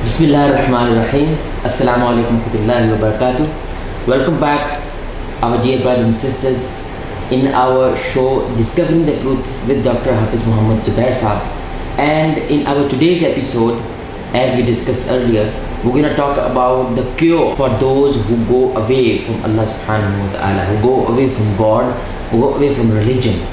بسم اللہ الرحمن الرحیم. السلام علیکم ورحمۃ اللہ وبرکاتہ. Welcome back, our dear brothers and sisters, in our show Discovering the Truth with Dr. Hafiz Muhammad Zubair Saab. And in our today's episode, as we discussed earlier, we're going to talk about the cure for those who go away from Allah subhanahu wa ta'ala, who go away from God, who go away from religion.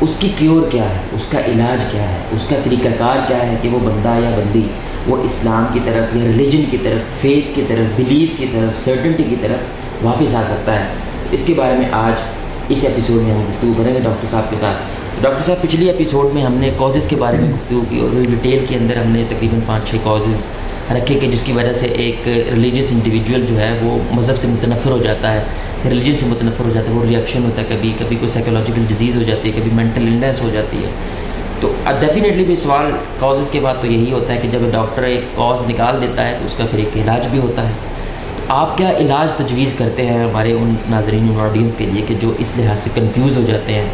اس کی cure کیا ہے, اس کا علاج کیا ہے, اس کا طریقہ کار کیا ہے کہ وہ بندہ یا بندی وہ اسلام کی طرف یا ریلیجن کی طرف, فیتھ کی طرف, بلیف کی طرف, سرٹنٹی کی طرف واپس آ سکتا ہے. اس کے بارے میں آج اس ایپیسوڈ میں ہم گفتگو کریں گے ڈاکٹر صاحب کے ساتھ. ڈاکٹر صاحب, پچھلی ایپیسوڈ میں ہم نے کازز کے بارے میں گفتگو کی اور ڈیٹیل کے اندر ہم نے تقریباً 5-6 کازز رکھے کہ جس کی وجہ سے ایک ریلیجیس انڈیویجول جو ہے وہ مذہب سے متنفر ہو جاتا ہے, ریلیجن سے متنفر ہو جاتا ہے, وہ ریئیکشن ہوتا ہے, کبھی کوئی سائیکولوجیکل ڈیزیز ہو جاتی ہے, کبھی مینٹل النیس ہو جاتی ہے. تو ڈیفینیٹلی بھی سوال کازز کے بعد تو یہی ہوتا ہے کہ جب ڈاکٹر ایک کاز نکال دیتا ہے تو اس کا پھر ایک علاج بھی ہوتا ہے. آپ کیا علاج تجویز کرتے ہیں ہمارے ان ناظرین, ان آڈینس کے لیے کہ جو اس لحاظ سے کنفیوز ہو جاتے ہیں,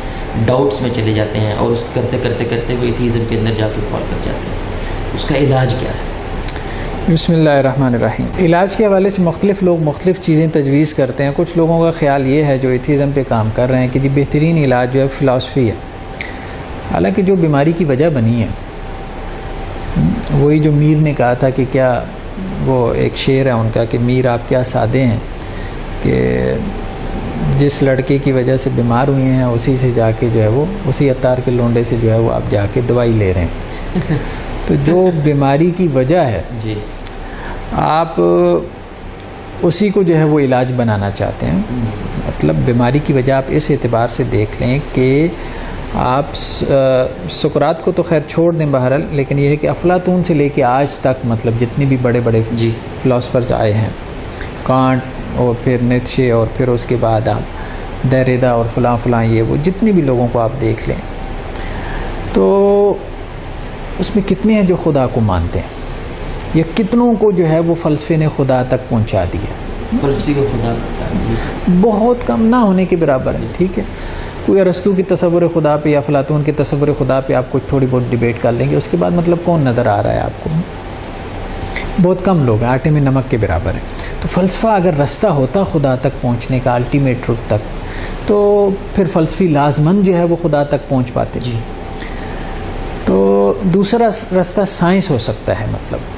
ڈاؤٹس میں چلے جاتے ہیں اور اس کرتے کرتے وہ ایتھیزم کے اندر جا کے فال کر جاتے ہیں, اس کا علاج کیا ہے؟ بسم اللہ الرحمن الرحیم. علاج کے حوالے سے مختلف لوگ مختلف چیزیں تجویز کرتے ہیں. کچھ لوگوں کا خیال یہ ہے جو ایتھیزم پہ کام کر رہے ہیں کہ جی بہترین علاج جو ہے فلاسفی ہے. حالانکہ جو بیماری کی وجہ بنی ہے وہی جو میر نے کہا تھا کہ کیا, وہ ایک شعر ہے ان کا کہ میر آپ کیا سادے ہیں کہ جس لڑکے کی وجہ سے بیمار ہوئے ہیں اسی سے جا کے جو ہے وہ اسی عطار کے لونڈے سے جو ہے وہ آپ جا کے دوائی لے رہے ہیں. تو جو بیماری کی وجہ ہے جی, آپ اسی کو جو ہے وہ علاج بنانا چاہتے ہیں. مطلب بیماری کی وجہ آپ اس اعتبار سے دیکھ لیں کہ آپ سقراط کو تو خیر چھوڑ دیں بہرحال, لیکن یہ ہے کہ افلاطون سے لے کے آج تک مطلب جتنے بھی بڑے بڑے فلاسفرز آئے ہیں, کانٹ اور پھر نیتشے اور پھر اس کے بعد آپ دیریدا اور فلاں فلاں, یہ وہ جتنے بھی لوگوں کو آپ دیکھ لیں تو اس میں کتنے ہیں جو خدا کو مانتے ہیں, یا کتنوں کو جو ہے وہ فلسفے نے خدا تک پہنچا دیا. فلسفی کو خدا بہت کم, نہ ہونے کے برابر ہے. ٹھیک ہے, کوئی ارسطو کی تصور خدا پہ یا افلاطون کے تصور خدا پہ آپ کچھ تھوڑی بہت ڈیبیٹ کر لیں گے, اس کے بعد مطلب کون نظر آ رہا ہے آپ کو؟ بہت کم لوگ ہیں, آٹے میں نمک کے برابر ہے. تو فلسفہ اگر رستہ ہوتا خدا تک پہنچنے کا, الٹیمیٹ ٹروتھ تک, تو پھر فلسفی لازمن جو ہے وہ خدا تک پہنچ پاتے. جی, تو دوسرا رستہ سائنس ہو سکتا ہے. مطلب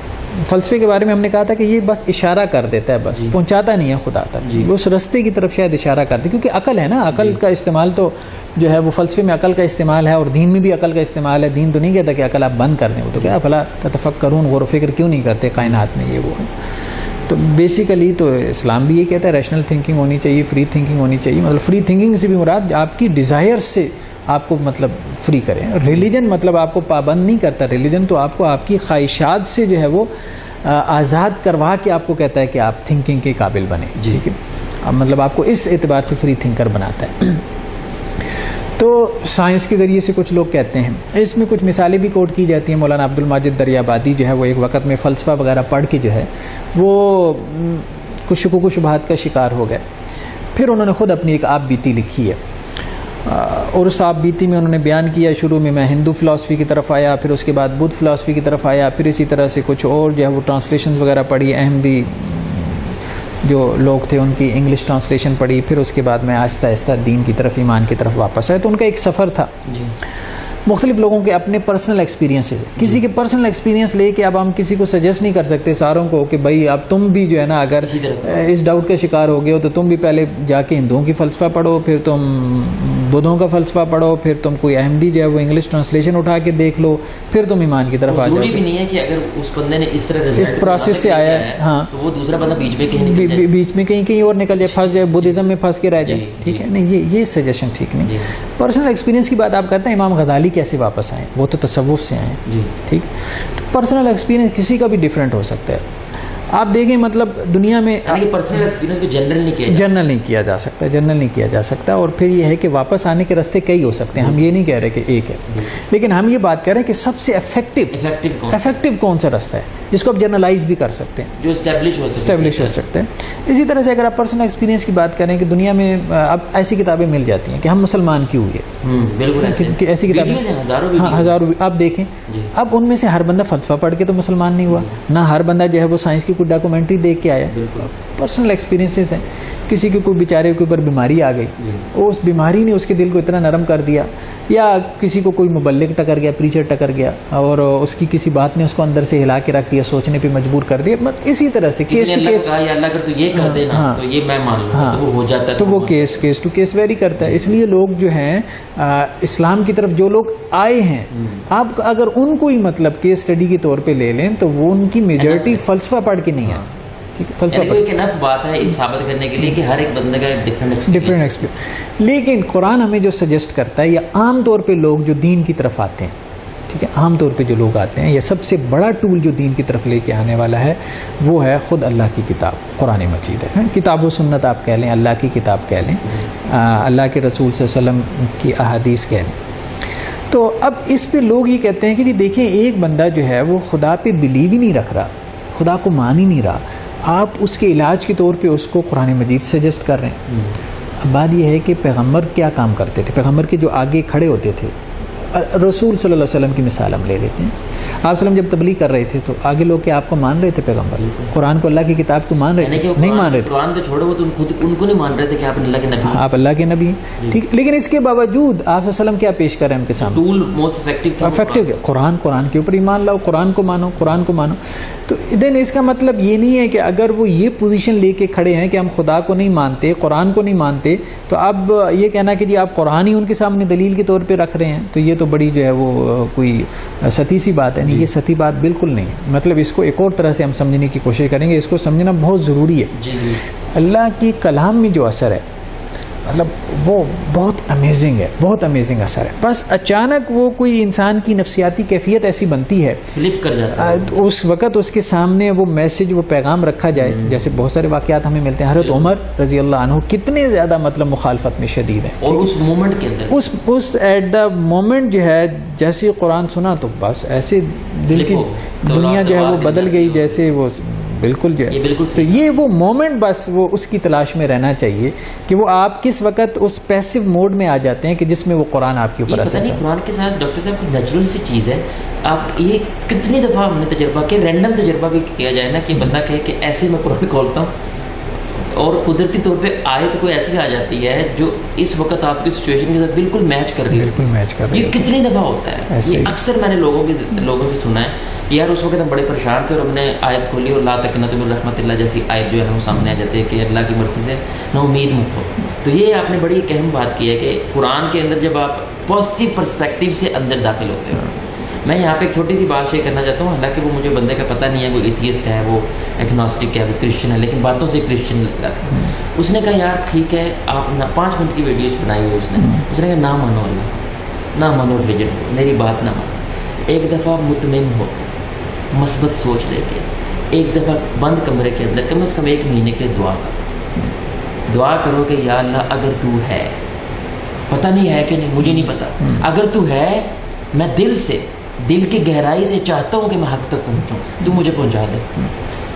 فلسفے کے بارے میں ہم نے کہا تھا کہ یہ بس اشارہ کر دیتا ہے, بس پہنچاتا نہیں ہے خدا تک. اس رستے کی طرف شاید اشارہ کرتے, کیونکہ عقل ہے نا, عقل کا استعمال تو جو ہے وہ فلسفے میں عقل کا استعمال ہے اور دین میں بھی عقل کا استعمال ہے. دین تو نہیں کہتا کہ عقل آپ بند کر دیں, وہ تو کیا فلا تتفکرون, غور و فکر کیوں نہیں کرتے کائنات میں, یہ وہ ہے. تو بیسیکلی تو اسلام بھی یہ کہتا ہے ریشنل تھنکنگ ہونی چاہیے, فری تھنکنگ ہونی چاہیے. مطلب فری تھنکنگ سے بھی مراد آپ کی ڈیزائرز سے آپ کو مطلب فری کریں. ریلیجن مطلب آپ کو پابند نہیں کرتا, ریلیجن تو آپ کو آپ کی خواہشات سے جو ہے وہ آزاد کروا کے آپ کو کہتا ہے کہ آپ تھنکنگ کے قابل بنیں. ٹھیک ہے, مطلب آپ کو اس اعتبار سے فری تھنکر بناتا ہے. تو سائنس کے ذریعے سے کچھ لوگ کہتے ہیں, اس میں کچھ مثالیں بھی کوٹ کی جاتی ہیں. مولانا عبد الماجد دریابادی جو ہے وہ ایک وقت میں فلسفہ وغیرہ پڑھ کے جو ہے وہ کچھ شکوک و شبہات کا شکار ہو گئے. پھر انہوں نے خود اپنی ایک آپ بیتی لکھی ہے, اور اس آپ بیتی میں انہوں نے بیان کیا شروع میں ہندو فلاسفی کی طرف آیا, پھر اس کے بعد بدھ فلاسفی کی طرف آیا, پھر اسی طرح سے کچھ اور جو ہے وہ ٹرانسلیشنز وغیرہ پڑھی, احمدی جو لوگ تھے ان کی انگلش ٹرانسلیشن پڑھی, پھر اس کے بعد میں آہستہ آہستہ دین کی طرف, ایمان کی طرف واپس آئے. تو ان کا ایک سفر تھا. مختلف لوگوں کے اپنے پرسنل ایکسپیرینسز, کسی کے پرسنل ایکسپیرینس لے کے اب ہم کسی کو سجیسٹ نہیں کر سکتے ساروں کو کہ بھائی اب تم بھی جو ہے نا اگر اس ڈاؤٹ کا شکار ہو گئے ہو تو تم بھی پہلے جا کے ہندوؤں کی فلسفہ پڑھو, پھر تم بدھوں کا فلسفہ پڑھو, پھر تم کوئی احمدی جو ہے وہ انگلش ٹرانسلیشن اٹھا کے دیکھ لو, پھر تم ایمان کی طرف آ جاؤ. ضروری بھی نہیں ہے کہ اگر اس بندے نے اس طرح اس پروسیس سے آیا ہے, ہاں, تو وہ دوسرا بندہ بیچ میں کہیں اور نکل جائے, پھنس جائے, بدھزم میں پھنس کے رہ جائے. ٹھیک ہے, نہیں, یہ سجیشن ٹھیک نہیں. پرسنل ایکسپیرینس کی بات آپ کرتے ہیں, امام غزالی کیسے واپس آئے, وہ تو تصوف سے آئے. ٹھیک, تو پرسنل ایکسپیرینس کسی کا بھی ڈفرینٹ ہو سکتا ہے. آپ دیکھیں مطلب دنیا میں پرسنل ایکسپیرینس کو جنرل نہیں کیا جا سکتا، جنرل نہیں کیا جا سکتا. اور پھر یہ ہے کہ واپس آنے کے راستے کئی ہو سکتے ہیں، ہم یہ نہیں کہہ رہے کہ ایک ہے، لیکن ہم یہ بات کر رہے ہیں کہ سب سے افیکٹو کون سا راستہ ہے جس کو آپ جنرلائز بھی کر سکتے ہیں، جو اسٹیبلش ہو سکتے ہیں. اسی طرح سے اگر آپ پرسنل ایکسپیرینس کی بات کریں کہ دنیا میں اب ایسی کتابیں مل جاتی ہیں کہ ہم مسلمان کیوں ہوئے، بالکل ایسی کتابیں ہزاروں. آپ دیکھیں اب ان میں سے ہر بندہ فلسفہ پڑھ کے تو مسلمان نہیں ہوا، نہ ہر بندہ جو ہے وہ سائنس کی کوئی ڈاکومنٹری دیکھ کے آیا. پرسنل ایکسپیرینسز ہیں. کسی کے کوئی بیچارے کے اوپر بیماری آ گئی، اس بیماری نے اس کے دل کو اتنا نرم کر دیا، یا کسی کو کوئی مبلغ ٹکر گیا، پریچر ٹکر گیا اور اس کی کسی بات نے اس کو اندر سے ہلا کے رکھ دیا، سوچنے پہ مجبور کر دیا. اسی طرح سے کیس ٹو کیس، تو وہ کیس ٹو کیس ویری کرتا ہے. اس لیے لوگ جو ہیں اسلام کی طرف جو لوگ آئے ہیں، آپ اگر ان کو ہی مطلب کیس اسٹڈی کے طور پہ لے لیں تو وہ ان کی میجورٹی فلسفہ پڑھ کے نہیں آئے. بات ہے ثابت کرنے کے لیے کہ ہر ایک بندے کا ڈفرینٹ ایکسپیرینس. لیکن قرآن ہمیں جو سجیسٹ کرتا ہے، یا عام طور پہ لوگ جو دین کی طرف آتے ہیں، ٹھیک ہے، عام طور پہ جو لوگ آتے ہیں، یہ سب سے بڑا ٹول جو دین کی طرف لے کے آنے والا ہے وہ ہے خود اللہ کی کتاب قرآن مجید ہے. کتاب و سنت آپ کہہ لیں، اللہ کی کتاب کہہ لیں، اللہ کے رسول صلی اللہ علیہ وسلم کی احادیث کہہ لیں. تو اب اس پہ لوگ یہ کہتے ہیں کہ دیکھیں ایک بندہ جو ہے وہ خدا پہ بلیو ہی نہیں رکھ رہا، خدا کو مان ہی نہیں رہا، آپ اس کے علاج کے طور پہ اس کو قرآن مجید سجیسٹ کر رہے ہیں. اب بات یہ ہے کہ پیغمبر کیا کام کرتے تھے، پیغمبر کے جو آگے کھڑے ہوتے تھے، رسول صلی اللہ علیہ وسلم کی مثال ہم لے لیتے ہیں. آپ وسلم جب تبلیغ کر رہے تھے تو آگے لوگ کیا آپ کو مان رہے تھے؟ پیغمبر قرآن کو، اللہ کی کتاب کو مان رہے تھے؟ نہیں مان رہے تھے. قرآن تو چھوڑو، وہ تو ان کو نہیں مان رہے تھے کہ آپ اللہ کے نبی، آپ اللہ کے نبی ہیں، ٹھیک. لیکن اس کے باوجود آپ صلی اللہ علیہ وسلم کیا پیش کر رہے ہیں ان کے سامنے؟ ٹول موسٹ افیکٹو قرآن کے اوپر ایمان لاؤ، قرآن کو مانو. تو دین اس کا مطلب یہ نہیں ہے کہ اگر وہ یہ پوزیشن لے کے کھڑے ہیں کہ ہم خدا کو نہیں مانتے، قرآن کو نہیں مانتے، تو اب یہ کہنا کہ جی آپ قرآن ہی ان کے سامنے دلیل کے طور پہ رکھ رہے ہیں، تو یہ تو بڑی جو ہے وہ کوئی ستی سی بات ہے. نہیں، یہ ستی بات بالکل نہیں. مطلب اس کو ایک اور طرح سے ہم سمجھنے کی کوشش کریں گے. اس کو سمجھنا بہت ضروری ہے. اللہ کی کلام میں جو اثر ہے مطلب وہ بہت امیزنگ ہے، بہت امیزنگ اثر ہے. بس اچانک وہ کوئی انسان کی نفسیاتی کیفیت ایسی بنتی ہے، فلپ کر جاتا ہے، اس وقت اس کے سامنے وہ میسج، وہ پیغام رکھا جائے. جیسے بہت سارے واقعات ہمیں ملتے ہیں. حضرت عمر رضی اللہ عنہ کتنے زیادہ مطلب مخالفت میں شدید ہیں، اور اس مومنٹ کے اندر اس ایٹ دا مومنٹ جو ہے جیسے قرآن سنا تو بس ایسے دل کی دنیا جو ہے وہ بدل گئی، جیسے وہ بالکل جو ہے. تو یہ وہ مومنٹ بس وہ اس کی تلاش میں رہنا چاہیے کہ وہ آپ کس وقت اس پیسو موڈ میں آ جاتے ہیں کہ جس میں وہ قرآن آپ کے اوپر اثر ہے. قرآن کے ساتھ ڈاکٹر صاحب نیچرل سی چیز ہے. آپ یہ کتنی دفعہ ہم نے تجربہ کیا، رینڈم تجربہ بھی کیا جائے نا، کہ بندہ کہے کہ ایسے میں قرآن کھولتا ہوں اور قدرتی طور پہ آیت کوئی ایسی آ جاتی ہے جو اس وقت آپ کی سچویشن کے ساتھ بالکل میچ کر رہی ہے. بالکل میچ کر رہی ہے. یہ کتنی دفعہ ہوتا ہے. یہ اکثر میں نے لوگوں سے سنا ہے کہ یار اس وقت ہم بڑے پریشان تھے اور ہم نے آیت کھولی اور لا تقنطوا من رحمت اللہ جیسی آیت جو ہے وہ سامنے آ جاتی ہے کہ اللہ کی مرضی سے نا امید مت ہو. تو یہ آپ نے بڑی ایک اہم بات کی ہے کہ قرآن کے اندر جب آپ پازیٹیو پرسپیکٹیو سے اندر داخل ہوتے ہو. میں یہاں پہ ایک چھوٹی سی بات شیئر کرنا چاہتا ہوں، حالانکہ وہ مجھے بندے کا پتہ نہیں ہے، وہ ایتھیسٹ ہے، وہ ایگنوسٹک ہے، وہ کرسچن ہے، لیکن باتوں سے کرسچن لگ رہا تھا. اس نے کہا یار ٹھیک ہے، آپ 5 منٹ کی ویڈیوز بنائی ہوئی. اس نے کہا نہ مانو اللہ، نہ مانو ریلیجن کو، میری بات نہ مانو. ایک دفعہ مطمئن ہو کر مثبت سوچ لے کے ایک دفعہ بند کمرے کے اندر کم از کم 1 مہینے کے دعا کرو کہ یا اللہ اگر تو ہے، پتہ نہیں ہے کہ نہیں، مجھے نہیں پتا، اگر تو ہے میں دل کی گہرائی سے چاہتا ہوں کہ میں حق تک پہنچوں، تو مجھے پہنچا دے.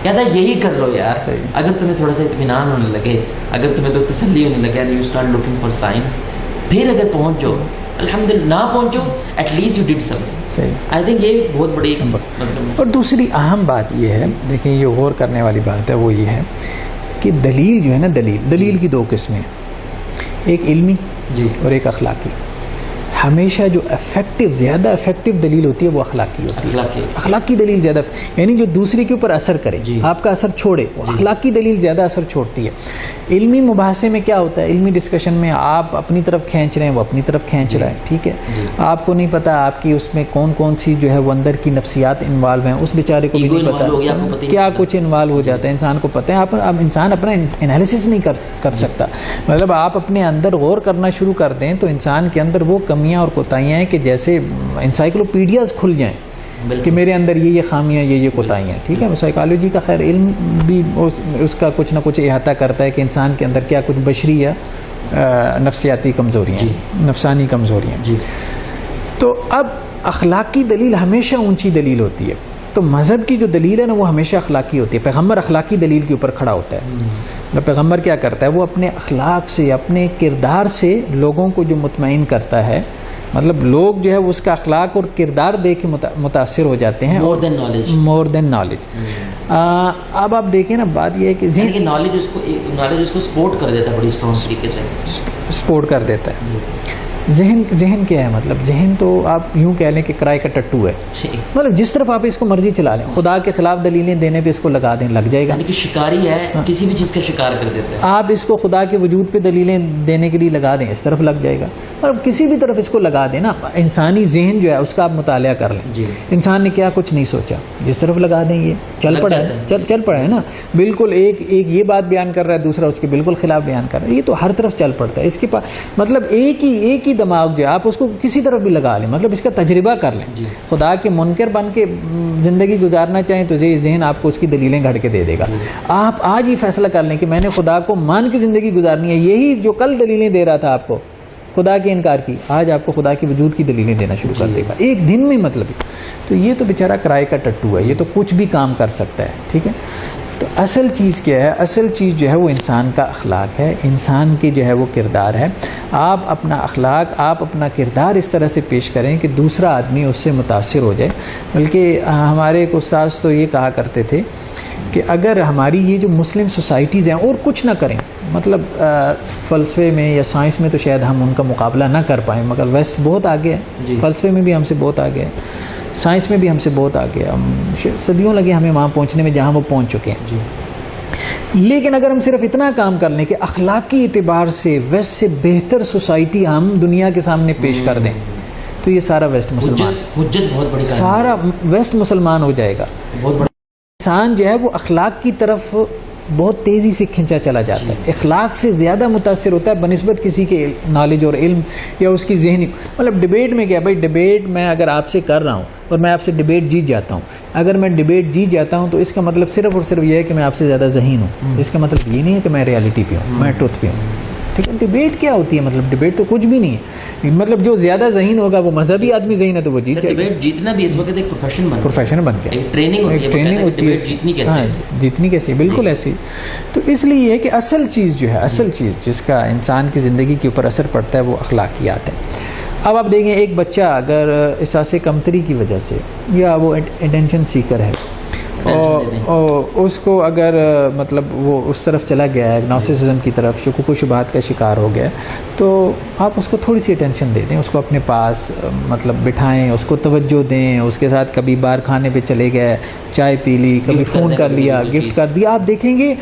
کہتا ہے یہی کر لو یار. اگر تمہیں تھوڑا سا اطمینان ہونے لگے، اگر تمہیں تو تسلی ہونے لگے، you start looking for sign, پھر اگر پہنچ جاؤ الحمدللہ، نہ پہنچو at least you did some. I think یہ بہت بڑی اور دوسری اہم بات یہ ہے، دیکھیں یہ غور کرنے والی بات ہے، وہ یہ ہے کہ دلیل جو ہے نا، دلیل کی 2 قسمیں، ایک علمی اور ایک اخلاقی. ہمیشہ جو زیادہ افیکٹو دلیل ہوتی ہے وہ اخلاقی ہوتی ہے. اخلاقی دلیل زیادہ، یعنی جو دوسرے کے اوپر اثر کرے، آپ کا اثر چھوڑے، اخلاقی دلیل زیادہ اثر چھوڑتی ہے. علمی مباحثے میں کیا ہوتا ہے، علمی ڈسکشن میں آپ اپنی طرف کھینچ رہے ہیں، وہ اپنی طرف کھینچ رہا ہے، ٹھیک ہے. آپ کو نہیں پتا آپ کی اس میں کون سی جو ہے وہ اندر کی نفسیات انوالو ہیں، اس بیچارے کو بھی نہیں پتا کیا کچھ انوالو ہو جاتا ہے. انسان کو پتہ ہے، اب انسان اپنا انالیسس نہیں کر سکتا. مطلب آپ اپنے اندر غور کرنا شروع کر دیں تو انسان کے اندر وہ کمیاں اور کوتاہیاں ہیں کہ جیسے انسائکلوپیڈیاز کھل جائیں کہ میرے اندر یہ خامیاں یہ کوتاہیاں. ٹھیک ہے, سائیکالوجی کا خیر علم بھی اس کا کچھ نہ کچھ احاطہ کرتا ہے کہ انسان کے اندر کیا کچھ بشری یا نفسیاتی کمزوریاں نفسانی کمزوریاں. تو اب اخلاقی دلیل ہمیشہ اونچی دلیل ہوتی ہے. تو مذہب کی جو دلیل ہے نا وہ ہمیشہ اخلاقی ہوتی ہے. پیغمبر اخلاقی دلیل کے اوپر کھڑا ہوتا ہے. پیغمبر کیا کرتا ہے, وہ اپنے اخلاق سے اپنے کردار سے لوگوں کو جو مطمئن کرتا ہے, مطلب لوگ جو ہے وہ اس کا اخلاق اور کردار دیکھ کے متاثر ہو جاتے ہیں. مور دین نالج. اب آپ دیکھیں نا, بات یہ ہے کہ نالج اس کو سپورٹ کر دیتا ہے, بڑی اسٹرانگ طریقے سے سپورٹ کر دیتا ہے. ذہن کیا ہے, مطلب ذہن تو آپ یوں کہہ لیں کہ کرائے کا ٹٹو ہے. مطلب جس طرف آپ اس کو مرضی چلا لیں, خدا کے خلاف دلیلیں دینے پہ اس کو لگا دیں, لگ جائے گا. یعنی کہ شکاری ہے, کسی بھی چیز کا شکار کر دیتا ہے. آپ اس کو خدا کے وجود پہ دلیلیں دینے کے لیے لگا دیں, اس طرف لگ جائے گا. اور کسی بھی طرف اس کو لگا دیں نا, انسانی ذہن جو ہے اس کا آپ مطالعہ کر لیں. انسان نے کیا کچھ نہیں سوچا, جس طرف لگا دیں یہ چل پڑا ہے نا. بالکل ایک یہ بات بیان کر رہا ہے, دوسرا اس کے بالکل خلاف بیان کر رہا ہے. یہ تو ہر طرف چل پڑتا ہے. اس کے پاس مطلب ایک ہی دماغ جو ہے, آپ اس کو کسی طرف بھی لگا لیں, مطلب اس کا تجربہ کر لیں. خدا کے منکر بن کے زندگی گزارنا چاہیں تو یہ ذہن آپ کو اس کی دلیلیں گھڑ کے دے دے گا. آپ آج ہی فیصلہ کر لیں کہ میں نے خدا کو مان کے زندگی گزارنی ہے. یہی جو کل دلیلیں دے رہا تھا آپ کو خدا کے انکار کی, آج آپ کو خدا کے وجود کی دلیلیں دینا شروع کر دے گا ایک دن میں. مطلب تو یہ تو بیچارہ کرائے کا ٹٹو ہے, یہ تو کچھ بھی کام کر سکتا ہے. ٹھیک ہے, تو اصل چیز کیا ہے, اصل چیز جو ہے وہ انسان کا اخلاق ہے, انسان کی جو ہے وہ کردار ہے. آپ اپنا اخلاق, آپ اپنا کردار اس طرح سے پیش کریں کہ دوسرا آدمی اس سے متاثر ہو جائے. بلکہ ہمارے ایک استاذ تو یہ کہا کرتے تھے کہ اگر ہماری یہ جو مسلم سوسائٹیز ہیں اور کچھ نہ کریں, مطلب فلسفے میں یا سائنس میں تو شاید ہم ان کا مقابلہ نہ کر پائیں, مگر ویسٹ بہت آگے ہے. فلسفے میں بھی ہم سے بہت آگے ہے, سائنس میں بھی ہم سے بہت آگے. ہم صدیوں لگے ہمیں وہاں پہنچنے میں جہاں وہ پہنچ چکے ہیں. لیکن اگر ہم صرف اتنا کام کر لیں کہ اخلاقی اعتبار سے ویسٹ سے بہتر سوسائٹی ہم دنیا کے سامنے پیش کر دیں, تو یہ سارا ویسٹ مسلمان, سارا ویسٹ مسلمان ہو جائے گا. انسان جو ہے وہ اخلاق کی طرف بہت تیزی سے کھنچا چلا جاتا ہے, اخلاق سے زیادہ متاثر ہوتا ہے بنسبت کسی کے نالج اور علم یا اس کی ذہنی. مطلب ڈبیٹ میں کیا بھائی, ڈبیٹ میں اگر آپ سے کر رہا ہوں اور میں آپ سے ڈبیٹ جیت جاتا ہوں, اگر میں ڈبیٹ جیت جاتا ہوں تو اس کا مطلب صرف اور صرف یہ ہے کہ میں آپ سے زیادہ ذہین ہوں. اس کا مطلب یہ نہیں ہے کہ میں ریالٹی پہ ہوں, میں ٹروتھ پہ ہوں. ٹھیک ہے, ڈبیٹ کیا ہوتی ہے, مطلب ڈبیٹ تو کچھ بھی نہیں ہے. مطلب جو زیادہ ذہین ہوگا, وہ مذہبی آدمی ذہین ہے تو وہ جیت جائے گا. ڈبیٹ جیتنا بھی اس وقت ایک پروفیشن بن گیا, ایک ٹریننگ ہوتی ہے. جیتنی کیسی, بالکل ایسی. تو اس لیے یہ ہے کہ اصل چیز جو ہے, اصل چیز جس کا انسان کی زندگی کے اوپر اثر پڑتا ہے وہ اخلاقیات ہیں. اب آپ دیکھیں, ایک بچہ اگر احساس کمتری کی وجہ سے یا وہ اٹینشن سیکر ہے اور اس کو اگر مطلب وہ اس طرف چلا گیا ہے, نارسسزم کی طرف, شکوک و شبہات کا شکار ہو گیا, تو آپ اس کو تھوڑی سی اٹینشن دے دیں, اس کو اپنے پاس مطلب بٹھائیں, اس کو توجہ دیں, اس کے ساتھ کبھی باہر کھانے پہ چلے گئے, چائے پی لی, کبھی فون کر لیا, گفٹ کر دیا. آپ دیکھیں گے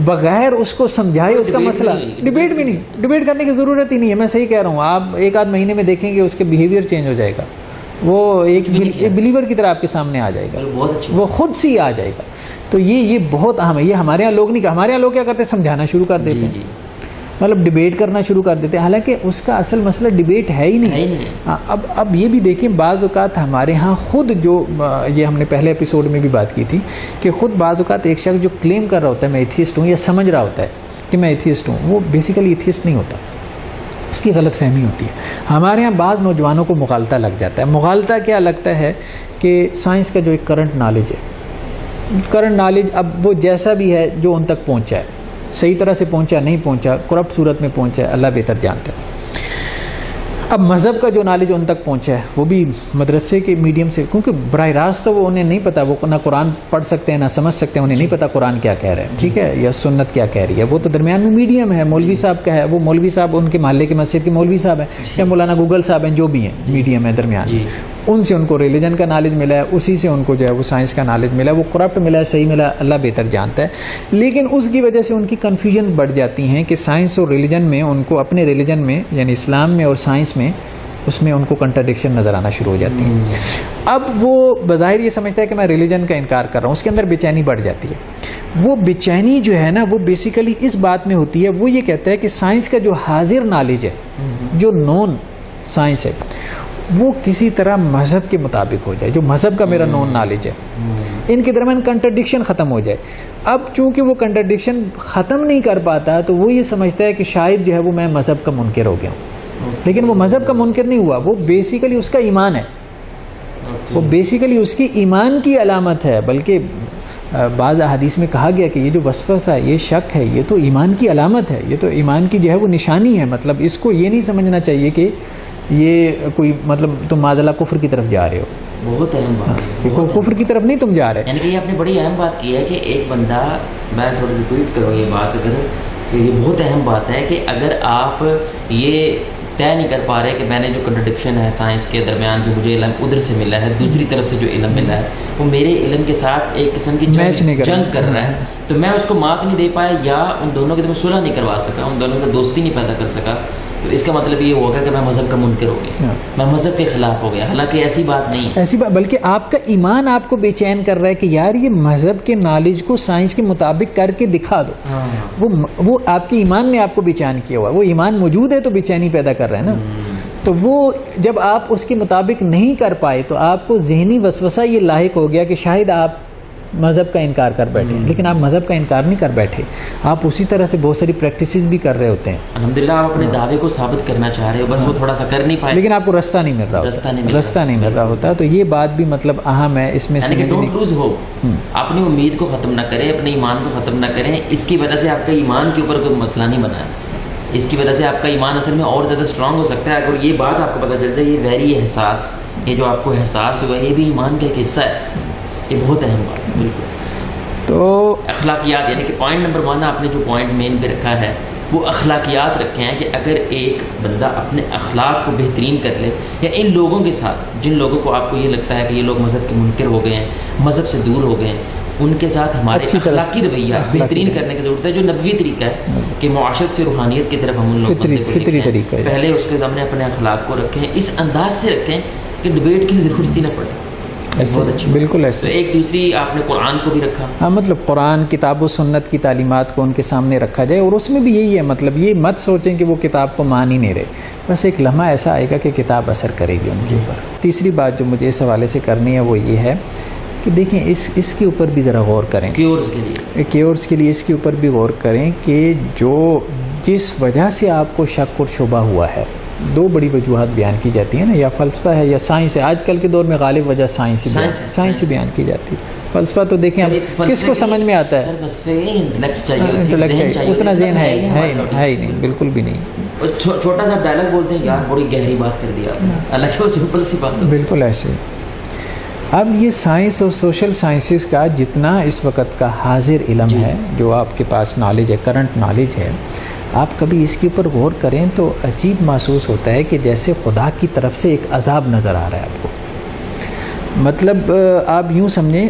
بغیر اس کو سمجھائے اس کا مسئلہ, ڈبیٹ بھی نہیں, ڈبیٹ کرنے کی ضرورت ہی نہیں ہے. میں صحیح کہہ رہا ہوں, آپ ایک آدھ مہینے میں دیکھیں گے اس کے بیہیویئر چینج ہو جائے گا, وہ ایک بلیور کی طرح آپ کے سامنے آ جائے گا, وہ خود سے ہی آ جائے گا. تو یہ بہت اہم ہے. یہ ہمارے یہاں لوگ نہیں, ہمارے یہاں لوگ کیا کرتے ہیں, سمجھانا شروع کر دیتے ہیں, مطلب ڈبیٹ کرنا شروع کر دیتے ہیں, حالانکہ اس کا اصل مسئلہ ڈبیٹ ہے ہی نہیں. اب یہ بھی دیکھیں, بعض اوقات ہمارے ہاں خود جو, یہ ہم نے پہلے ایپیسوڈ میں بھی بات کی تھی کہ خود بعض اوقات ایک شخص جو کلیم کر رہا ہوتا ہے میں ایتھیسٹ ہوں, یا سمجھ رہا ہوتا ہے کہ میں ایتھیسٹ ہوں, وہ بیسیکلی ایتھیسٹ نہیں ہوتا, اس کی غلط فہمی ہوتی ہے. ہمارے ہاں بعض نوجوانوں کو مغالطہ لگ جاتا ہے. مغالطہ کیا لگتا ہے کہ سائنس کا جو ایک کرنٹ نالج ہے, کرنٹ نالج اب وہ جیسا بھی ہے جو ان تک پہنچا ہے, صحیح طرح سے پہنچا نہیں پہنچا, کرپٹ صورت میں پہنچا ہے, اللہ بہتر جانتا ہے. اب مذہب کا جو نالج ان تک پہنچا ہے وہ بھی مدرسے کے میڈیم سے, کیونکہ براہ راست تو وہ انہیں نہیں پتا, وہ نہ قرآن پڑھ سکتے ہیں نہ سمجھ سکتے ہیں, انہیں نہیں پتا قرآن کیا کہہ رہا ہے, ٹھیک ہے, یا سنت کیا کہہ رہی ہے. وہ تو درمیان میں میڈیم ہے, مولوی صاحب کا ہے, وہ مولوی صاحب ان کے محلے کے مسجد کے مولوی صاحب ہیں, یا مولانا گوگل صاحب ہیں, جو بھی ہیں, میڈیم ہے درمیان. ان سے ان کو ریلیجن کا نالج ملا ہے, اسی سے ان کو جو ہے وہ سائنس کا نالج ملا ہے. وہ کرپٹ ملا ہے, صحیح ملا, اللہ بہتر جانتا ہے. لیکن اس کی وجہ سے ان کی کنفیوژن بڑھ جاتی ہیں کہ سائنس اور ریلیجن میں ان کو, اپنے ریلیجن میں یعنی اسلام میں اور سائنس میں, اس میں ان کو کنٹراڈکشن نظر آنا شروع ہو جاتی ہے. اب وہ بظاہر یہ سمجھتا ہے کہ میں ریلیجن کا انکار کر رہا ہوں, اس کے اندر بے چینی بڑھ جاتی ہے. وہ بے چینی جو ہے نا, وہ بیسیکلی اس بات میں ہوتی ہے, وہ یہ کہتا ہے کہ سائنس کا جو حاضر نالج ہے, جو نون سائنس ہے, وہ کسی طرح مذہب کے مطابق ہو جائے، جو مذہب کا میرا نون نالج ہے، ان کے درمیان کنٹرڈکشن ختم ہو جائے. اب چونکہ وہ کنٹرڈکشن ختم نہیں کر پاتا تو وہ یہ سمجھتا ہے کہ شاید جو ہے وہ میں مذہب کا منکر ہو گیا ہوں، لیکن وہ مذہب کا منکر نہیں ہوا، وہ بیسیکلی اس کا ایمان ہے، وہ بیسیکلی اس کی ایمان کی علامت ہے. بلکہ بعض احادیث میں کہا گیا کہ یہ جو وسوسہ ہے، یہ شک ہے، یہ تو ایمان کی علامت ہے، یہ تو ایمان کی جو ہے وہ نشانی ہے. مطلب اس کو یہ نہیں سمجھنا چاہیے کہ یہ کوئی مطلب تم معذلہ کفر کی طرف جا رہے ہو. بہت اہم بات ہے، کفر کی طرف نہیں تم جا رہے. یعنی کہ یہ آپ نے بڑی اہم بات کی ہے کہ ایک بندہ، میں تھوڑا ریپیٹ کروں یہ بات اگر کہ یہ بہت اہم بات ہے کہ اگر آپ یہ طے نہیں کر پا رہے کہ میں نے جو کنٹرڈکشن ہے سائنس کے درمیان جو مجھے علم ادھر سے ملا ہے، دوسری طرف سے جو علم ملا ہے وہ میرے علم کے ساتھ ایک قسم کی جنگ کر رہا ہے، تو میں اس کو مات نہیں دے پایا یا ان دونوں کے درمیان صلح نہیں کروا سکا، ان دونوں کی دوستی نہیں پیدا کر سکا، تو اس کا مطلب یہ ہوگا کہ میں مذہب کا منکر ہو گیا، میں مذہب کے خلاف ہو گیا. حالانکہ ایسی بات نہیں ہے، ایسی بات، بلکہ آپ کا ایمان آپ کو بے چین کر رہا ہے کہ یار یہ مذہب کے نالج کو سائنس کے مطابق کر کے دکھا دو. وہ آپ کے ایمان میں آپ کو بے چین کیا ہوا ہے، وہ ایمان موجود ہے تو بے چینی پیدا کر رہا ہے نا. تو وہ جب آپ اس کے مطابق نہیں کر پائے تو آپ کو ذہنی وسوسہ یہ لاحق ہو گیا کہ شاید آپ مذہب کا انکار کر بیٹھے، لیکن آپ مذہب کا انکار نہیں کر بیٹھے، آپ اسی طرح سے بہت ساری پریکٹسز بھی کر رہے ہوتے ہیں. الحمدللہ آپ اپنے دعوے کو ثابت کرنا چاہ رہے ہو، بس وہ تھوڑا سا کر نہیں پائے، لیکن آپ کو رستہ نہیں مل رہا، رستہ نہیں مل رہا ہوتا. تو یہ بات بھی مطلب اہم ہے اس میں سے. ڈونٹ لوز ہوپ، اپنی امید کو ختم نہ کریں، اپنے ایمان کو ختم نہ کریں. اس کی وجہ سے آپ کا ایمان کے اوپر کوئی مسئلہ نہیں بنا ہے، اس کی وجہ سے آپ کا ایمان اصل میں اور زیادہ اسٹرانگ ہو سکتا ہے. اگر یہ بات آپ کو پتہ چلتا ہے، یہ ویری احساس، یہ جو آپ کو احساس ہوا ہے یہ بھی ایمان کا ایک حصہ ہے، یہ بہت اہم بات ہے. بالکل. تو اخلاقیات، یعنی کہ پوائنٹ نمبر 1 آپ نے جو پوائنٹ مین پہ رکھا ہے وہ اخلاقیات رکھے ہیں کہ اگر ایک بندہ اپنے اخلاق کو بہترین کر لے، یا ان لوگوں کے ساتھ جن لوگوں کو آپ کو یہ لگتا ہے کہ یہ لوگ مذہب کے منکر ہو گئے ہیں، مذہب سے دور ہو گئے ہیں، ان کے ساتھ ہمارے اخلاقی رویہ بہترین کرنے کی ضرورت ہے، جو نبوی طریقہ ہے کہ معاشرت سے روحانیت کی طرف ہم ان لوگوں فطری طریقہ ہے. پہلے اس کے سامنے اپنے اخلاق کو رکھیں، اس انداز سے رکھیں کہ ڈبیٹ کی ضرورت ہی نہ پڑے. بہت اچھی، بالکل ایسے. ایک دوسری آپ نے قرآن کو بھی رکھا. ہاں، مطلب قرآن، کتاب و سنت کی تعلیمات کو ان کے سامنے رکھا جائے، اور اس میں بھی یہی ہے، مطلب یہ مت سوچیں کہ وہ کتاب کو مان ہی نہیں رہے، بس ایک لمحہ ایسا آئے گا کہ کتاب اثر کرے گی ان کے اوپر. تیسری بات جو مجھے اس حوالے سے کرنی ہے وہ یہ ہے کہ دیکھیں اس کے اوپر بھی ذرا غور کریں، کیورز کے لیے اس کے اوپر بھی غور کریں کہ جس وجہ سے آپ کو شک اور شبہ ہوا ہے، 2 بڑی وجوہات بیان کی جاتی ہیں نا، یا فلسفہ ہے یا سائنس ہے. آج کل کے دور میں غالب وجہ سائنس ہی بیان کی جاتی ہے. فلسفہ تو دیکھیں کس کو سمجھ میں آتا ہے، اتنا ذہن ہے ہی نہیں، بالکل بھی نہیں. چھوٹا سا ڈائلاگ بولتے ہیں، یار بڑی گہری بات کر دیا، حالانکہ وہ سمپل سی بات ہے. بالکل ایسے. اب یہ سائنس اور سوشل سائنسز کا جتنا اس وقت کا حاضر علم ہے، جو آپ کے پاس نالج ہے، کرنٹ نالج ہے، آپ کبھی اس کے اوپر غور کریں تو عجیب محسوس ہوتا ہے کہ جیسے خدا کی طرف سے ایک عذاب نظر آ رہا ہے آپ کو. مطلب آپ یوں سمجھیں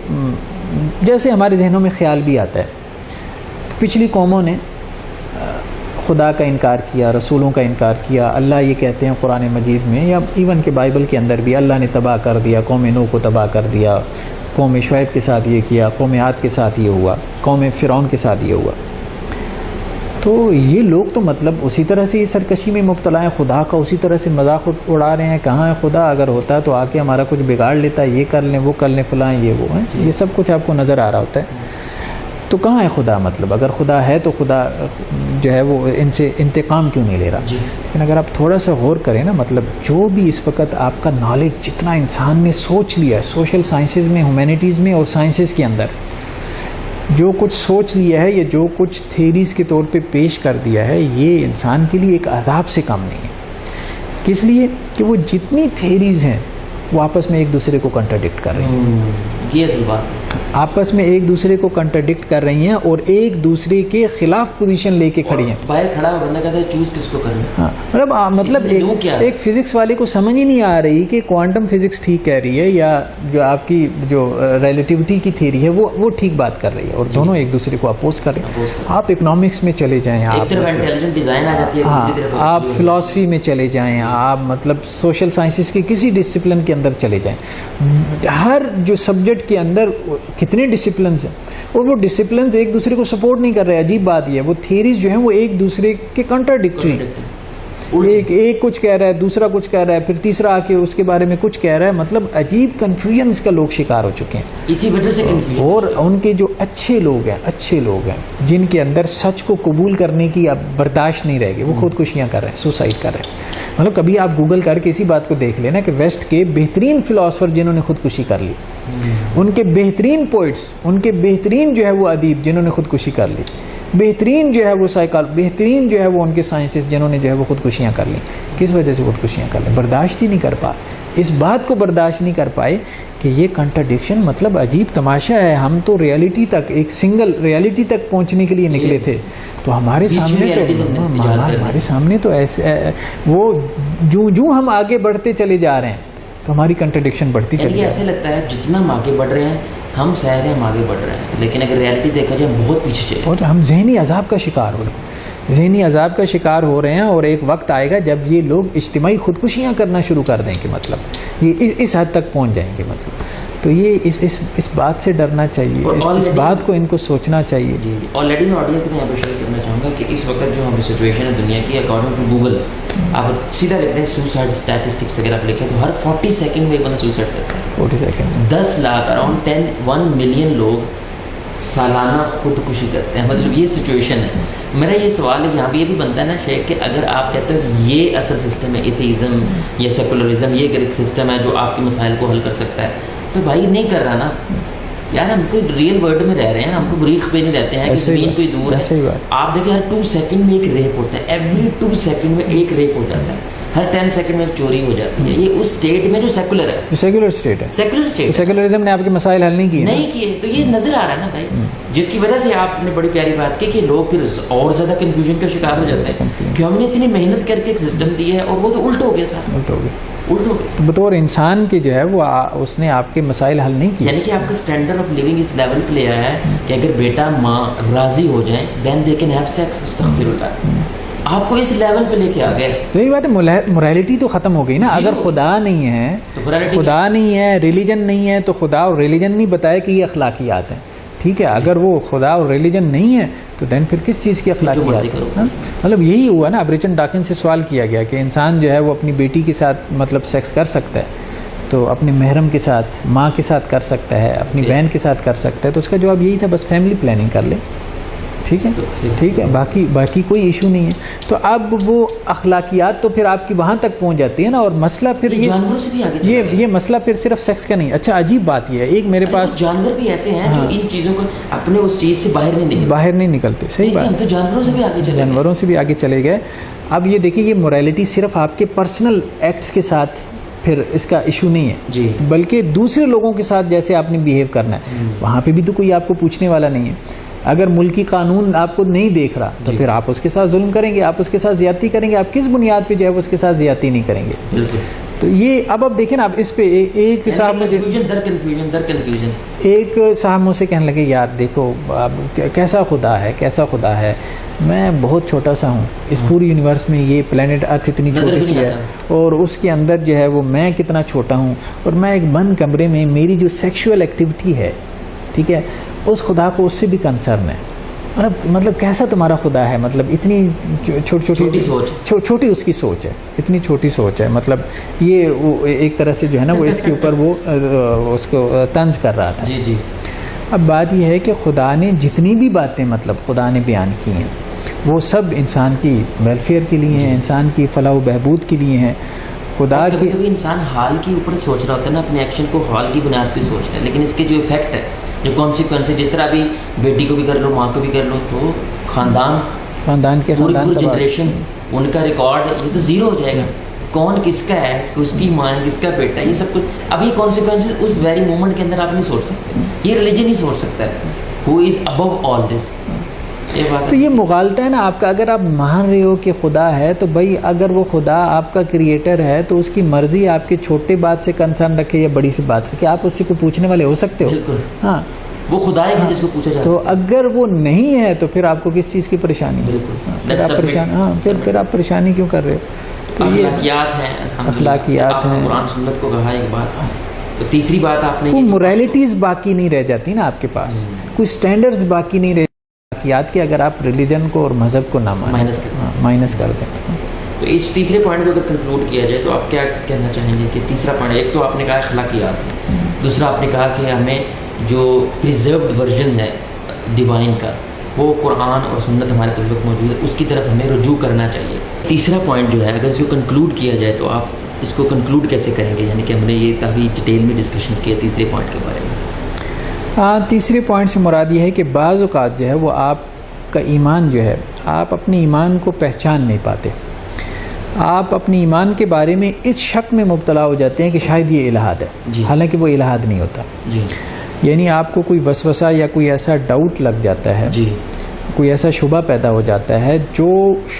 جیسے ہمارے ذہنوں میں خیال بھی آتا ہے، پچھلی قوموں نے خدا کا انکار کیا، رسولوں کا انکار کیا. اللہ یہ کہتے ہیں قرآن مجید میں، یا ایون کہ بائبل کے اندر بھی، اللہ نے تباہ کر دیا، قوم نوح کو تباہ کر دیا، قوم شعیب کے ساتھ یہ کیا، قوم عاد کے ساتھ یہ ہوا، قوم فرعون کے ساتھ یہ ہوا. تو یہ لوگ تو مطلب اسی طرح سے سرکشی میں مبتلا ہیں، خدا کا اسی طرح سے مذاق اڑا رہے ہیں. کہاں ہے خدا؟ اگر ہوتا تو آ کے ہمارا کچھ بگاڑ لیتا، یہ کر لیں، وہ کر لیں، فلاں یہ وہ ہیں، یہ سب کچھ آپ کو نظر آ رہا ہوتا ہے. تو کہاں ہے خدا؟ مطلب اگر خدا ہے تو خدا جو ہے وہ ان سے انتقام کیوں نہیں لے رہا؟ لیکن اگر آپ تھوڑا سا غور کریں نا، مطلب جو بھی اس وقت آپ کا نالج جتنا انسان نے سوچ لیا ہے، سوشل سائنسز میں، ہیومینٹیز میں اور سائنسز کے اندر جو کچھ سوچ لیا ہے یا جو کچھ تھیریز کے طور پہ پیش کر دیا ہے، یہ انسان کے لیے ایک عذاب سے کم نہیں ہے. کس لیے؟ کہ وہ جتنی تھیریز ہیں وہ آپس میں ایک دوسرے کو کنٹراڈکٹ کر رہی ہیں. یہ اصل بات، آپس میں ایک دوسرے کو کنٹراڈکٹ کر رہی ہیں اور ایک دوسرے کے خلاف پوزیشن لے کے کھڑی ہیں. باہر کھڑا ہوا بندہ کہتا ہے چوز کس کو کرنا. ہاں، مطلب ایک فزکس والے کو سمجھ ہی نہیں آ رہی کہ کوانٹم فزکس ٹھیک کہہ رہی ہے یا جو آپ کی جو ریلیٹیوٹی کی تھیری ہے وہ ٹھیک بات کر رہی ہے، اور دونوں ایک دوسرے کو اپوز کر رہے ہیں. آپ اکنامکس میں چلے جائیں، آپ فلاسفی میں چلے جائیں، آپ مطلب سوشل سائنسز کے کسی ڈسپلن کے اندر چلے جائیں، ہر جو سبجیکٹ کے اندر کتنے ڈسپلنز ہیں، اور وہ ڈسپلنز ایک دوسرے کو سپورٹ نہیں کر رہے. عجیب بات یہ ہے، وہ تھیریز جو ہیں وہ ایک دوسرے کے کنٹراڈکٹری. ایک کچھ کہہ رہا ہے، دوسرا کچھ کہہ رہا ہے، پھر تیسرا آ کے اس کے بارے میں کچھ کہہ رہا ہے. مطلب عجیب کنفیوژنس کا لوگ شکار ہو چکے ہیں. اسی وجہ سے اور ان کے جو اچھے لوگ ہیں جن کے اندر سچ کو قبول کرنے کی اب برداشت نہیں رہے گی، وہ خودکشیاں کر رہے ہیں، سوسائڈ کر رہے ہیں. مطلب کبھی آپ گوگل کر کے اسی بات کو دیکھ لینا کہ ویسٹ کے بہترین فلاسفر جنہوں نے خودکشی کر لی، ان کے بہترین پوئٹس، ان کے بہترین جو ہے وہ ادیب جنہوں نے خودکشی کر لی، بہترین جو ہے وہ بہترین جو ہے وہ ان کے سائنسسٹ جنہوں نے جو ہے وہ خودکشیاں کر لی. کس وجہ سے خودکشیاں کر لیں؟ برداشت ہی نہیں کر پا، اس بات کو برداشت نہیں کر پائے کہ یہ کنٹرڈکشن مطلب عجیب تماشا ہے. ہم تو ریئلٹی تک، ایک سنگل ریئلٹی تک پہنچنے کے لیے نکلے تھے، تو ہمارے سامنے تو ایسے وہ جو ہم آگے بڑھتے چلے جا رہے ہیں تو ہماری کنٹرڈکشن بڑھتی چلی جا رہی ہے. ایسے لگتا ہے جتنا ہم آگے بڑھ رہے ہیں ہم شاید ہم آگے بڑھ رہے ہیں، لیکن اگر ریئلٹی دیکھا جائے ہم بہت پیچھے چلے. اور ہم ذہنی عذاب کا شکار ہو رہے ہیں، ذہنی عذاب کا شکار ہو رہے ہیں. اور ایک وقت آئے گا جب یہ لوگ اجتماعی خودکشیاں کرنا شروع کر دیں گے، مطلب یہ اس حد تک پہنچ جائیں گے. مطلب تو یہ اس بات سے ڈرنا چاہیے، اس بات کو ان کو سوچنا چاہیے. جی آلریڈی میں آڈینس کو یہاں پہ شیئر کرنا چاہوں گا کہ اس وقت جو ہماری سچویشن ہے دنیا کی، اکارڈنگ ٹو گوگل آپ سیدھا لکھتے ہیں سوسائڈ اسٹیٹسٹکس، اگر آپ لکھیں تو ہر 40 سیکنڈ میں ایک بندہ سوسائڈ کرتا ہے. 40 سیکنڈ 10 لاکھ اراؤنڈ 1 ملین لوگ سالانہ خودکشی کرتے ہیں. مطلب یہ سچویشن ہے. میرا یہ سوال ہے یہاں پہ یہ بھی بنتا ہے نا شیخ کہ اگر آپ کہتے ہیں کہ یہ اصل سسٹم ہے ایتھیزم یا سیکولرزم، یہ ایک سسٹم ہے جو آپ کے مسائل کو حل کر سکتا ہے، تو بھائی نہیں کر رہا نا یار. ہم کوئی ریئل ورلڈ میں رہ رہے ہیں، ہم کو مریخ پہ نہیں رہتے ہیں کہ زمین کوئی دور ہے. آپ دیکھیں ہر 2 سیکنڈ میں ایک ریپ ہوتا ہے، ایوری 2 سیکنڈ میں ایک ریپ ہو جاتا ہے، ہر 10 سیکنڈ میں ایک چوری ہو جاتی ہے. یہ اس اسٹیٹ میں جو سیکولر ہے، سیکولر اسٹیٹ ہے، سیکولرزم نے آپ کے مسائل حل نہیں کیے. تو یہ نظر آ رہا ہے نا بھائی، جس کی وجہ سے آپ نے بڑی پیاری بات کی کہ لوگ پھر اور زیادہ کنفیوژن کا شکار ہو جاتے ہیں کہ ہم نے اتنی محنت کر کے ایک سسٹم دیا ہے اور وہ تو الٹ ہو گیا. تو بطور انسان کے جو ہے وہ اس نے آپ کے مسائل حل نہیں کیے. یعنی کہ آپ کا اسٹینڈرڈ آف لیونگ اس لیول پہ لے آیا ہے کہ اگر بیٹا ماں راضی ہو جائیں دین دے کین ہیو سیکس. استغفر اللہ. آپ کو اس لیول پہ لے کے آ گئے. یہی بات ہے، موریلٹی تو ختم ہو گئی نا. اگر خدا نہیں ہے، ریلیجن نہیں ہے، تو خدا اور ریلیجن نہیں بتایا کہ یہ اخلاقیات ہیں. ٹھیک ہے، اگر وہ خدا اور ریلیجن نہیں ہے تو دین پھر کس چیز کی اخلاقیات؟ مطلب یہی ہوا نا. اب رچرڈ ڈاکنز سے سوال کیا گیا کہ انسان جو ہے وہ اپنی بیٹی کے ساتھ مطلب سیکس کر سکتا ہے تو اپنے محرم کے ساتھ، ماں کے ساتھ کر سکتا ہے، اپنی بہن کے ساتھ کر سکتا ہے. تو اس کا جواب یہی تھا بس فیملی پلاننگ کر لے. ٹھیک ہے، باقی کوئی ایشو نہیں ہے. تو اب وہ اخلاقیات تو پھر آپ کی وہاں تک پہنچ جاتی ہے نا. اور مسئلہ پھر یہ مسئلہ پھر صرف سیکس کا نہیں. اچھا عجیب بات یہ ہے، ایک میرے پاس جانور بھی ایسے ہیں جو ان چیزوں کو اپنے اس چیز سے باہر نہیں نکلتے. صحیح بات. ہم تو جانوروں سے بھی آگے چلے گئے. اب یہ دیکھیں، یہ موریلٹی صرف آپ کے پرسنل ایکٹس کے ساتھ پھر اس کا ایشو نہیں ہے، بلکہ دوسرے لوگوں کے ساتھ جیسے آپ نے بیہیو کرنا ہے وہاں پہ بھی تو کوئی آپ کو پوچھنے والا نہیں ہے. اگر ملکی قانون آپ کو نہیں دیکھ رہا تو پھر آپ اس کے ساتھ ظلم کریں گے، آپ اس کے ساتھ زیادتی کریں گے. آپ کس بنیاد پہ جو ہے اس کے ساتھ زیادتی نہیں کریں گے؟ تو یہ اب دیکھیں نا، اب اس پہ ایک صاحب مجھ سے کہنے لگے یار دیکھو اب کیسا خدا ہے. میں بہت چھوٹا سا ہوں اس پوری یونیورس میں. یہ پلانٹ ارتھ اتنی چھوٹی سی ہے اور اس کے اندر جو ہے وہ میں کتنا چھوٹا ہوں، اور میں ایک بند کمرے میں میری جو سیکشول ایکٹیویٹی ہے، ٹھیک ہے، اس خدا کو اس سے بھی کنسرن ہے. مطلب کیسا تمہارا خدا ہے؟ مطلب اتنی چھوٹی اس کی سوچ ہے، اتنی چھوٹی سوچ ہے. مطلب یہ ایک طرح سے جو ہے نا وہ اس کے اوپر وہ اس کو طنز کر رہا تھا. جی. اب بات یہ ہے کہ خدا نے جتنی بھی باتیں مطلب خدا نے بیان کی ہیں وہ سب انسان کی ویلفیئر کے لیے ہیں، انسان کی فلاح و بہبود کے لیے ہیں. خدا کی کبھی انسان حال کے اوپر سوچ رہا ہوتا ہے نا، اپنے ایکشن کو حال کی بنیاد پہ سوچ رہا ہے، لیکن اس کے جو افیکٹ ہے، جو کانسیکوینس ہے، جس طرح ابھی بیٹی کو بھی کر لو، ماں کو بھی کر لو، تو خاندان کے پوری جنریشن ان کا ریکارڈ یہ تو زیرو ہو جائے گا. کون کس کا ہے، اس کی ماں ہے، کس کا بیٹا ہے، یہ سب کچھ اب یہ کانسیکوینس اس ویری مومنٹ کے اندر آپ نہیں سوچ سکتے. یہ ریلیجن ہی سوچ سکتا ہے ہو از ابو آل دس. تو یہ مغالطہ ہے نا آپ کا. اگر آپ مان رہے ہو کہ خدا ہے تو بھائی اگر وہ خدا آپ کا کریٹر ہے تو اس کی مرضی آپ کے چھوٹے بات سے کنسرن رکھے یا بڑی سی بات رکھے، آپ اس سے کوئی پوچھنے والے ہو سکتے ہو. ہاں وہ خدا ہے جس کو پوچھا جاتا ہے. تو اگر وہ نہیں ہے تو پھر آپ کو کس چیز کی پریشانی ہے؟ پھر آپ پریشانی کیوں کر رہے ہو؟ تو اخلاقیات ہیں. قرآن سنت کو کہا ایک بات. تو تیسری بات آپ نے موریلٹیز باقی نہیں رہ جاتی نا آپ کے پاس، کوئی سٹینڈرڈز باقی نہیں رہ کے اگر آپ ریلیجن کو اور مذہب کو نہ مائنس کر دیں. تو اس تیسرے پوائنٹ کو اگر کنکلوڈ کیا جائے تو آپ کیا کہنا چاہیں گے کہ تیسرا پوائنٹ، ایک تو آپ نے کہا اخلاقیات، دوسرا آپ نے کہا کہ ہمیں جو پریزروڈ ورژن ہے ڈیوائن کا وہ قرآن اور سنت ہمارے پاس وقت موجود ہے، اس کی طرف ہمیں رجوع کرنا چاہیے. تیسرا پوائنٹ جو ہے اگر اس کو کنکلوڈ کیا جائے تو آپ اس کو کنکلوڈ کیسے کریں گے؟ یعنی کہ ہم نے یہ کافی ڈیٹیل میں ڈسکشن کیا تیسرے پوائنٹ کے بارے میں. تیسرے پوائنٹ سے مراد یہ ہے کہ بعض اوقات جو ہے وہ آپ کا ایمان جو ہے آپ اپنے ایمان کو پہچان نہیں پاتے، آپ اپنے ایمان کے بارے میں اس شک میں مبتلا ہو جاتے ہیں کہ شاید یہ الہاد ہے، حالانکہ وہ الہاد نہیں ہوتا. یعنی آپ کو کوئی وسوسہ یا کوئی ایسا ڈاؤٹ لگ جاتا ہے، کوئی ایسا شبہ پیدا ہو جاتا ہے جو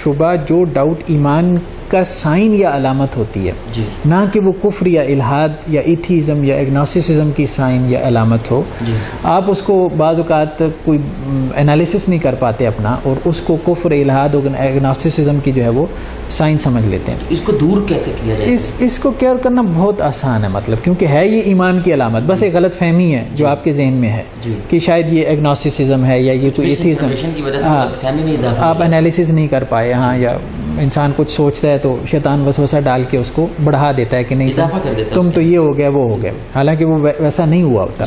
شبہ جو ڈاؤٹ ایمان کا سائن یا علامت ہوتی ہے، نہ کہ وہ کفر یا الہاد یا ایتھیزم یا ایگنوسٹسزم کی سائن یا علامت ہو. آپ اس کو بعض اوقات کوئی انالیسس نہیں کر پاتے اپنا، اور اس کو کفر، الہاد اور ایگنوسٹسزم کی جو ہے وہ سائن سمجھ لیتے ہیں. اس کو دور کیسے کیا جائے؟ اس کو کیئر کرنا بہت آسان ہے، مطلب کیونکہ ہے یہ ایمان کی علامت، بس ایک غلط فہمی ہے جو آپ کے ذہن میں ہے کہ شاید یہ ایگنوسٹسزم ہے یا یہ کوئی ایتھیزم. آپ انالیسس نہیں کر پائے، ہاں، یا انسان کچھ سوچتا ہے تو شیطان وسوسہ ڈال کے اس کو بڑھا دیتا ہے کہ نہیں تم تو یہ ہو گیا وہ ہو گیا، حالانکہ وہ ویسا نہیں ہوا ہوتا.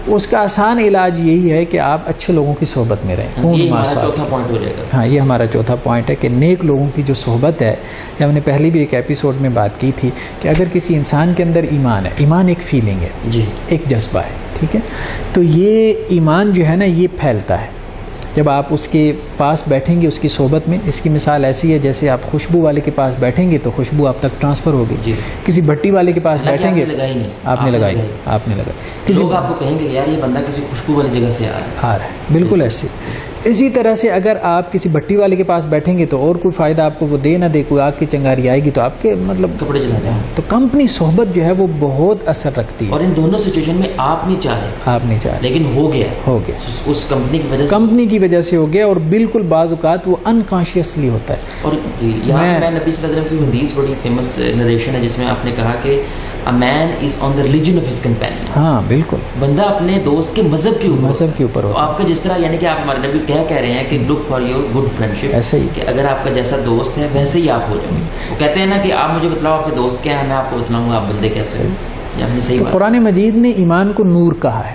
اس کا آسان علاج یہی ہے کہ آپ اچھے لوگوں کی صحبت میں رہیں. ہاں، یہ ہمارا چوتھا پوائنٹ ہے کہ نیک لوگوں کی جو صحبت ہے، ہم نے پہلے بھی ایک ایپیسوڈ میں بات کی تھی کہ اگر کسی انسان کے اندر ایمان ہے، ایمان ایک فیلنگ ہے، ایک جذبہ ہے، ٹھیک ہے، تو یہ ایمان جو ہے نا یہ پھیلتا ہے جب آپ اس کے پاس بیٹھیں گے، اس کی صحبت میں. اس کی مثال ایسی ہے جیسے آپ خوشبو والے کے پاس بیٹھیں گے تو خوشبو آپ تک ٹرانسفر ہوگی. کسی بھٹی والے کے پاس بیٹھیں گے، آپ نے لگائی، آپ نے لگائی، لوگ آپ کو کہیں گے یار یہ بندہ کسی خوشبو والی جگہ سے آ رہا ہے. بالکل ایسے. اسی طرح سے اگر آپ کسی بھٹی والے کے پاس بیٹھیں گے تو اور کوئی فائدہ آپ کو وہ دے نہ دے، کوئی آگ کی چنگاری آئے گی تو آپ کے مطلب کپڑے جلا جائیں. تو کمپنی صحبت جو ہے وہ بہت اثر رکھتی ہے. اور ان دونوں سچویشن میں آپ نہیں چاہے لیکن ہو گیا اس کمپنی کی وجہ سے ہو گیا، اور بالکل بعض اوقات وہ انکانشیسلی ہوتا ہے. اور یہاں میں نبی صلی اللہ علیہ وسلم کی حدیث بڑی فیمس نریشن ہے جس میں آپ نے کہا کہ a man is on the religion of his companion. ہاں بالکل، بندہ اپنے دوست کے مذہب کے اوپر ہوتا ہے. آپ کا جس طرح یعنی کہ آپ ہمارے نبی کہہ رہے ہیں کہ look for your good friendship، ایسے ہی کہ اگر آپ کا جیسا دوست ہے ویسے ہی آپ ہو جائیں. وہ کہتے ہیں نا کہ آپ مجھے بتلاؤ آپ کے دوست کیا ہے، میں آپ کو بتلاؤں گا آپ بندے کیسے ہیں. یہ آپ نے صحیح بات. قرآن مجید نے ایمان کو نور کہا ہے.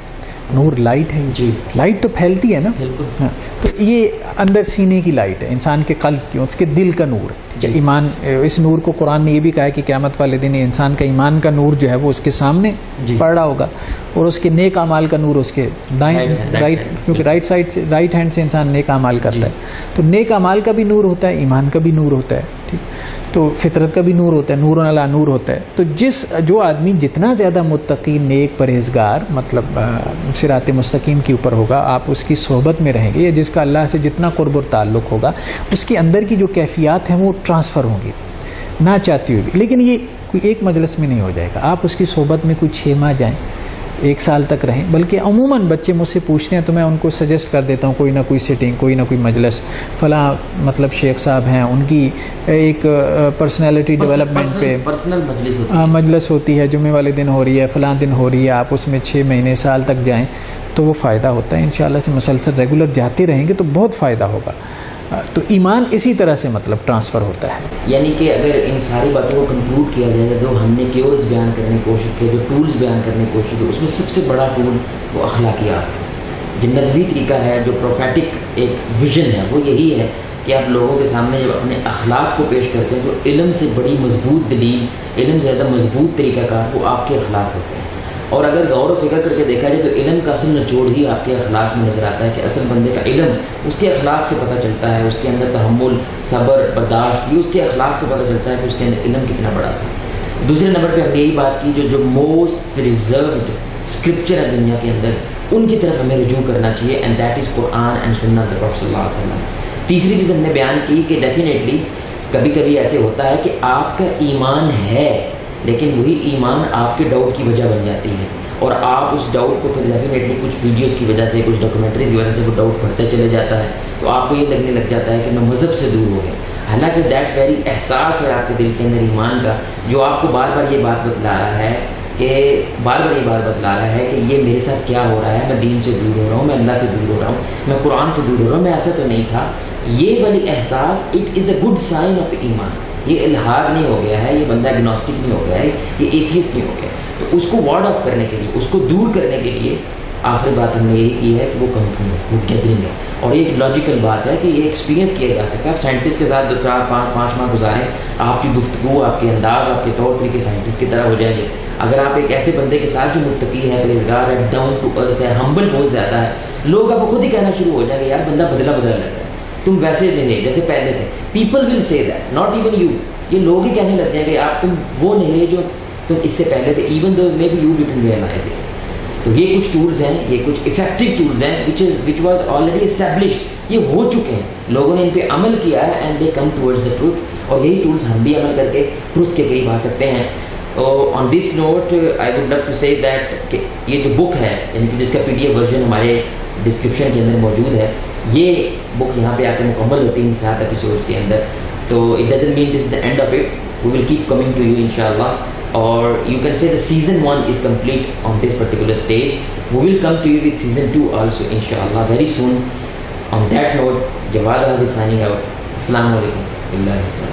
نور لائٹ ہے، لائٹ تو پھیلتی ہے نا. بالکل. تو یہ اندر سینے کی لائٹ ہے، انسان کے قلب کی، اس کے دل کا نور. ایمان، اس نور کو قرآن نے یہ بھی کہا ہے کہ قیامت والے دن انسان کا ایمان کا نور جو ہے وہ اس کے سامنے پڑ رہا ہوگا، اور اس کے نیک اعمال کا نور اس کے دائیں رائٹ، کیونکہ رائٹ ہینڈ سے انسان نیک اعمال کرتا ہے. تو نیک اعمال کا بھی نور ہوتا ہے، ایمان کا بھی نور ہوتا ہے، ٹھیک، تو فطرت کا بھی نور ہوتا ہے، نور علی نور ہوتا ہے. تو جو آدمی جتنا زیادہ متقی، نیک، پرہیزگار، مطلب صراط مستقیم کے اوپر ہوگا، آپ اس کی صحبت میں رہیں گے، یا جس کا اللہ سے جتنا قرب اور تعلق ہوگا، اس کے اندر کی جو کیفیات ہیں وہ ٹرانسفر ہوں گی نہ چاہتی ہوئی. لیکن یہ کوئی ایک مجلس میں نہیں ہو جائے گا. آپ اس کی صحبت میں کوئی 6 ماہ جائیں، 1 سال تک رہیں. بلکہ عموماً بچے مجھ سے پوچھتے ہیں تو میں ان کو سجیسٹ کر دیتا ہوں کوئی نہ کوئی سیٹنگ، کوئی نہ کوئی مجلس، فلاں مطلب شیخ صاحب ہیں، ان کی ایک پرسنالٹی ڈیولپمنٹ پہ مجلس ہوتی ہے، جمعے والے دن ہو رہی ہے، فلاں دن ہو رہی ہے، آپ اس میں 6 مہینے سال تک جائیں تو وہ فائدہ ہوتا ہے. انشاءاللہ سے مسلسل ریگولر جاتے رہیں گے تو بہت فائدہ ہوگا. تو ایمان اسی طرح سے مطلب ٹرانسفر ہوتا ہے. یعنی کہ اگر ان ساری باتوں کو کنکلوڈ کیا جائے جو ہم نے کیورز بیان کرنے کی کوشش کی، جو ٹولز بیان کرنے کی کوشش کی، اس میں سب سے بڑا ٹول وہ اخلاقیات، جو نبوی طریقہ ہے، جو پروفیٹک ایک ویژن ہے، وہ یہی ہے کہ آپ لوگوں کے سامنے جب اپنے اخلاق کو پیش کرتے ہیں تو علم سے بڑی مضبوط دلیل، علم سے زیادہ مضبوط طریقہ کار وہ آپ کے اخلاق ہوتے ہیں. اور اگر غور و فکر کر کے دیکھا جائے تو علم کا اصل نچوڑ ہی آپ کے اخلاق میں نظر آتا ہے، کہ اصل بندے کا علم اس کے اخلاق سے پتہ چلتا ہے، اس کے اندر تحمل، صبر، برداشت، یہ اس کے اخلاق سے پتہ چلتا ہے کہ اس کے اندر علم کتنا بڑا تھا. دوسرے نمبر پہ ہم نے یہی بات کی جو موسٹ پریزروڈ اسکرپچر ہے دنیا کے اندر، ان کی طرف ہمیں رجوع کرنا چاہیے، and that is Quran and سنت آف دی پروفیٹ صلی اللہ علیہ وسلم. تیسری چیز ہم نے بیان کی کہ ڈیفینیٹلی کبھی کبھی ایسے ہوتا ہے کہ آپ کا ایمان ہے لیکن وہی ایمان آپ کے ڈاؤٹ کی وجہ بن جاتی ہے، اور آپ اس ڈاؤٹ کو پھر ڈیفینیٹلی کچھ ویڈیوز کی وجہ سے، کچھ ڈاکومنٹریز کی وجہ سے وہ ڈاؤٹ بڑھتا چلے جاتا ہے، تو آپ کو یہ لگنے لگ جاتا ہے کہ میں مذہب سے دور ہو گیا. حالانکہ دیٹ ویری احساس ہے آپ کے دل کے اندر ایمان کا، جو آپ کو بار بار یہ بات بتلا رہا ہے کہ یہ میرے ساتھ کیا ہو رہا ہے، میں دین سے دور ہو رہا ہوں، میں اللہ سے دور ہو رہا ہوں، میں قرآن سے دور ہو رہا ہوں، میں ایسا تو نہیں تھا. یہ والی احساس it is a good sign of ایمان. یہ الحاد نہیں ہو گیا ہے, یہ بندہ اگنوسٹک نہیں ہو گیا ہے, یہ ایتھیسٹ نہیں ہو گیا. تو اس کو وارڈ آف کرنے کے لیے, اس کو دور کرنے کے لیے آخری بات ہم نے یہی کی ہے کہ وہ کمپنی ہے, وہ گیدرنگ ہے. اور یہ ایک لاجیکل بات ہے کہ یہ ایکسپیرینس کیا جا سکتا ہے. آپ سائنٹسٹ کے ساتھ 4-5 ماہ گزاریں, آپ کی گفتگو, آپ کے انداز, آپ کے طور طریقے سائنٹسٹ کی طرح ہو جائیں گے. اگر آپ ایک ایسے بندے کے ساتھ جو متقی ہے, پرہیزگار ہے, ڈاؤن ٹو ارتھ ہے, ہمبل بہت زیادہ ہے, لوگ آپ کو خود ہی کہنا شروع ہو جائیں گے یار بندہ بدلا لگ رہا ہے, تم ویسے نہیں جیسے پہلے تھے. پیپل ول سے دیٹ, ناٹ ایون یو. یہ لوگ ہی کہنے لگتے ہیں کہ آپ تم وہ نہیں رہے جو تم اس سے پہلے تھے, even though maybe you didn't realise it. تو یہ کچھ ٹولز ہیں, یہ کچھ افیکٹو ٹولز ہیں which was already established, یہ ہو چکے ہیں, لوگوں نے ان پہ عمل کیا ہے, and they come towards the truth. اور یہی ٹولز ہم بھی عمل کر کے ٹروتھ کے قریب آ سکتے ہیں. On this note I would love to say that کہ یہ جو بک ہے, یعنی کہ جس کا PDF ورژن ہمارے ڈسکرپشن کے اندر موجود ہے, یہ بک یہاں پہ آ کے مکمل ہوتی ہے ان 7 ایپیسوڈس کے اندر. تو it doesn't mean this is the end of it, we will keep coming to you انشاءاللہ. Or you can say the season 1 is complete on this particular stage. We will come to you with season 2 also inshallah very soon. On that note, Jawad Ahmed is signing out. Assalamu alaikum.